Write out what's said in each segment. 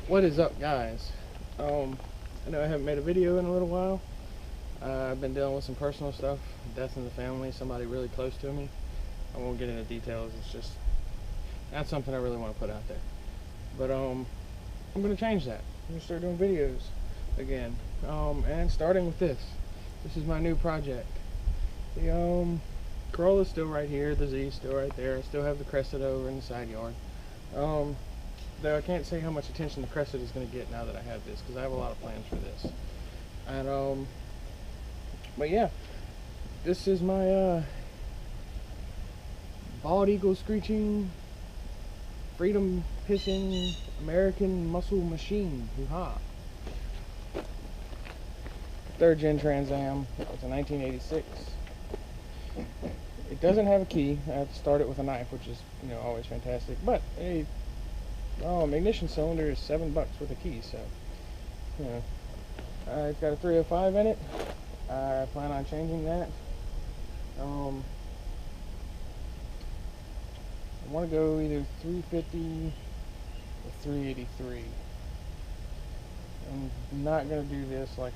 What is up, guys? I know I haven't made a video in a little while. I've been dealing with some personal stuff, death in the family, somebody really close to me. I won't get into details, it's just not something I really want to put out there. But I'm going to change that. I'm going to start doing videos again. And starting with this. This is my new project. The Corolla's still right here, the Z's still right there. I still have the Crested over in the side yard. Though I can't say how much attention the Crested is going to get now that I have this, because I have a lot of plans for this. And but yeah, this is my bald eagle screeching, freedom pissing American muscle machine. Hoo-ha! 3rd gen Trans Am. It's a 1986. It doesn't have a key. I have to start it with a knife, which is, you know, always fantastic. But a ignition cylinder is $7 with a key, so you know. It's got a 305 in it. I plan on changing that. I want to go either 350 or 383. I'm not going to do this like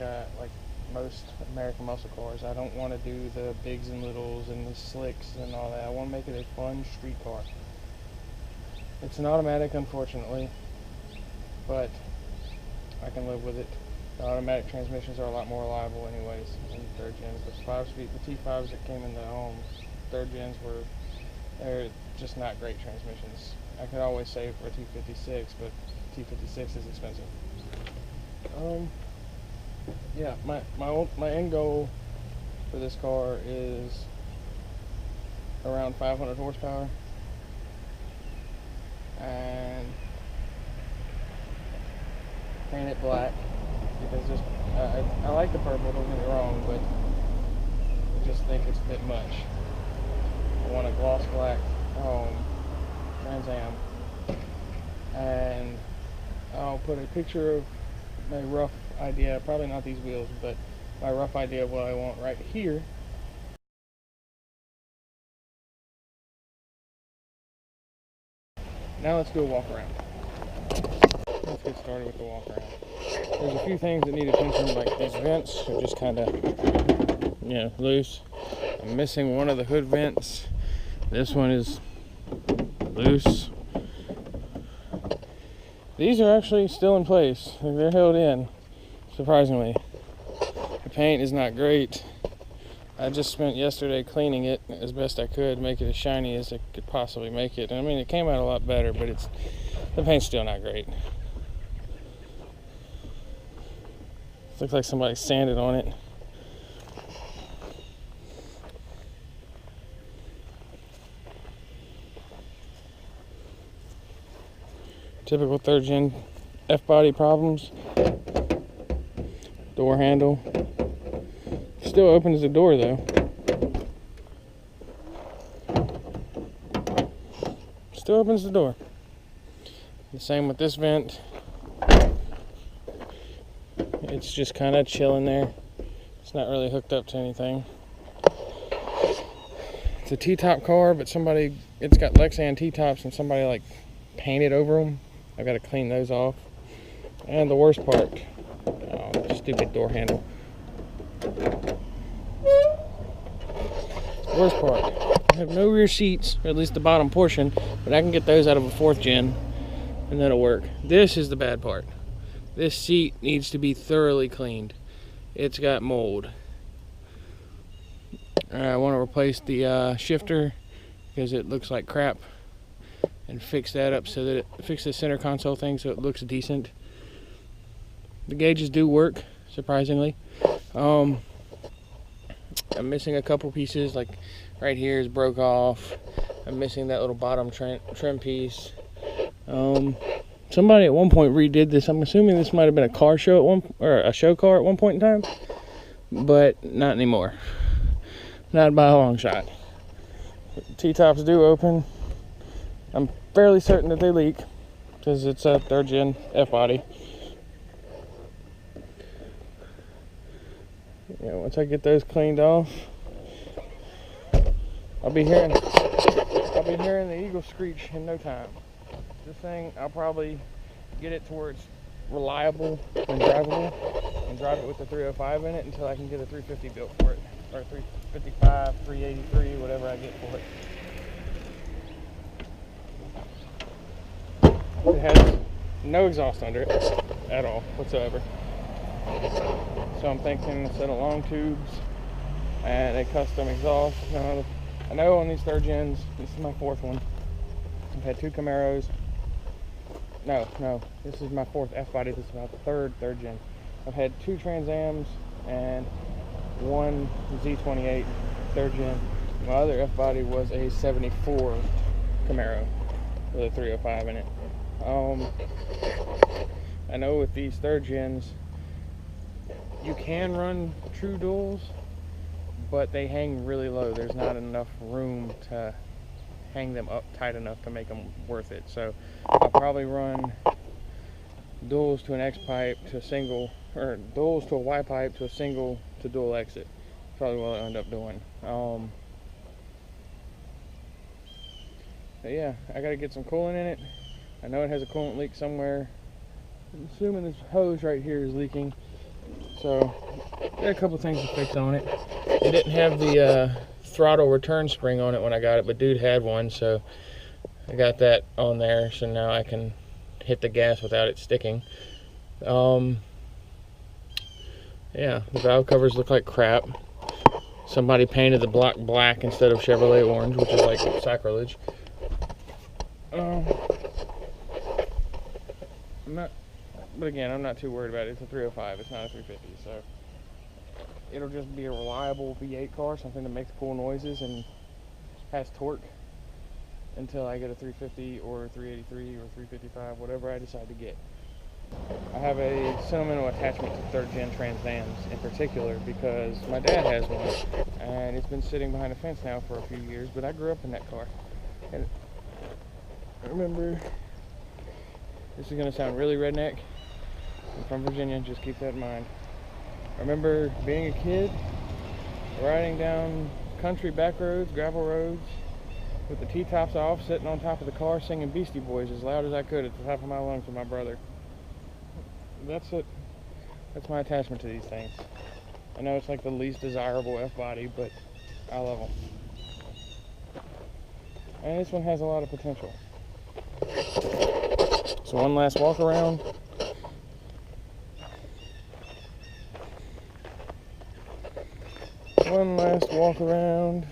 most American muscle cars. I don't want to do the bigs and littles and the slicks and all that. I want to make it a fun street car. It's an automatic, unfortunately, but I can live with it. The automatic transmissions are a lot more reliable anyways than the 3rd gens. The 5-speed, the T5s that came in the 3rd gens they're just not great transmissions. I could always save for a T56, but T56 is expensive. Yeah, my end goal for this car is around 500 horsepower. And paint it black, because just I like the purple, don't get me wrong, but I just think it's a bit much. I want a gloss black Trans Am, and I'll put a picture of my rough idea, probably not these wheels, but my rough idea of what I want right here. Now let's do a walk around. Let's get started with the walk around. There's a few things that need attention, like these vents are just kind of, you know, loose. I'm missing one of the hood vents. This one is loose. These are actually still in place. They're held in, surprisingly. The paint is not great. I just spent yesterday cleaning it as best I could, make it as shiny as I could possibly make it. I mean, it came out a lot better, but the paint's still not great. It looks like somebody sanded on it. Typical 3rd gen F-body problems. Door handle. Still opens the door though. Still opens the door. The same with this vent. It's just kind of chilling there. It's not really hooked up to anything. It's a T-top car, but it's got Lexan T-tops and somebody like painted over them. I've got to clean those off. And the worst part, stupid door handle. Worst part, I have no rear seats, or at least the bottom portion, but I can get those out of a 4th gen and that'll work. This is the bad part. This seat needs to be thoroughly cleaned. It's got mold. I want to replace the shifter because it looks like crap, and fix that up so that fix the center console thing so it looks decent. The gauges do work, surprisingly. I'm missing a couple pieces, like right here is broke off. I'm missing that little bottom trim piece. Somebody at one point redid this. I'm assuming this might have been a car show or a show car at one point in time, but not anymore. Not by a long shot. T-tops do open. I'm fairly certain that they leak because it's a 3rd gen F-body. Yeah, once I get those cleaned off, I'll be hearing the eagle screech in no time. This thing, I'll probably get it to where it's reliable and drivable, and drive it with the 305 in it until I can get a 350 built for it, or 355, 383, whatever I get for it. It has no exhaust under it at all whatsoever. So I'm thinking instead of long tubes and a custom exhaust, I know on these 3rd gens, this is my 4th one. I've had 2 Camaros. No, this is my 4th F-body. This is about the 3rd gen. I've had 2 Trans Ams and 1 Z28 3rd gen. My other F-body was a 74 Camaro with a 305 in it. I know with these 3rd gens, you can run true duals, but they hang really low. There's not enough room to hang them up tight enough to make them worth it. So I'll probably run duals to an X pipe to a single, or duals to a Y pipe to a single to dual exit. Probably what I'll end up doing. But yeah, I gotta get some coolant in it. I know it has a coolant leak somewhere. I'm assuming this hose right here is leaking. So got a couple things to fix on it. It didn't have the throttle return spring on it when I got it, but dude had one, so I got that on there, so now I can hit the gas without it sticking. Yeah, the valve covers look like crap. Somebody painted the block black instead of Chevrolet orange, which is like sacrilege. But again, I'm not too worried about it. It's a 305, it's not a 350, so it'll just be a reliable V8 car, something that makes cool noises and has torque until I get a 350 or 383 or 355, whatever I decide to get. I have a sentimental attachment to 3rd gen Trans Ams in particular because my dad has one and it's been sitting behind a fence now for a few years, but I grew up in that car. And I remember, this is going to sound really redneck, I'm from Virginia, just keep that in mind. I remember being a kid, riding down country back roads, gravel roads, with the T-tops off, sitting on top of the car, singing Beastie Boys as loud as I could at the top of my lungs with my brother. That's it. That's my attachment to these things. I know it's like the least desirable F-body, but I love them. And this one has a lot of potential. So one last walk around. One last walk around.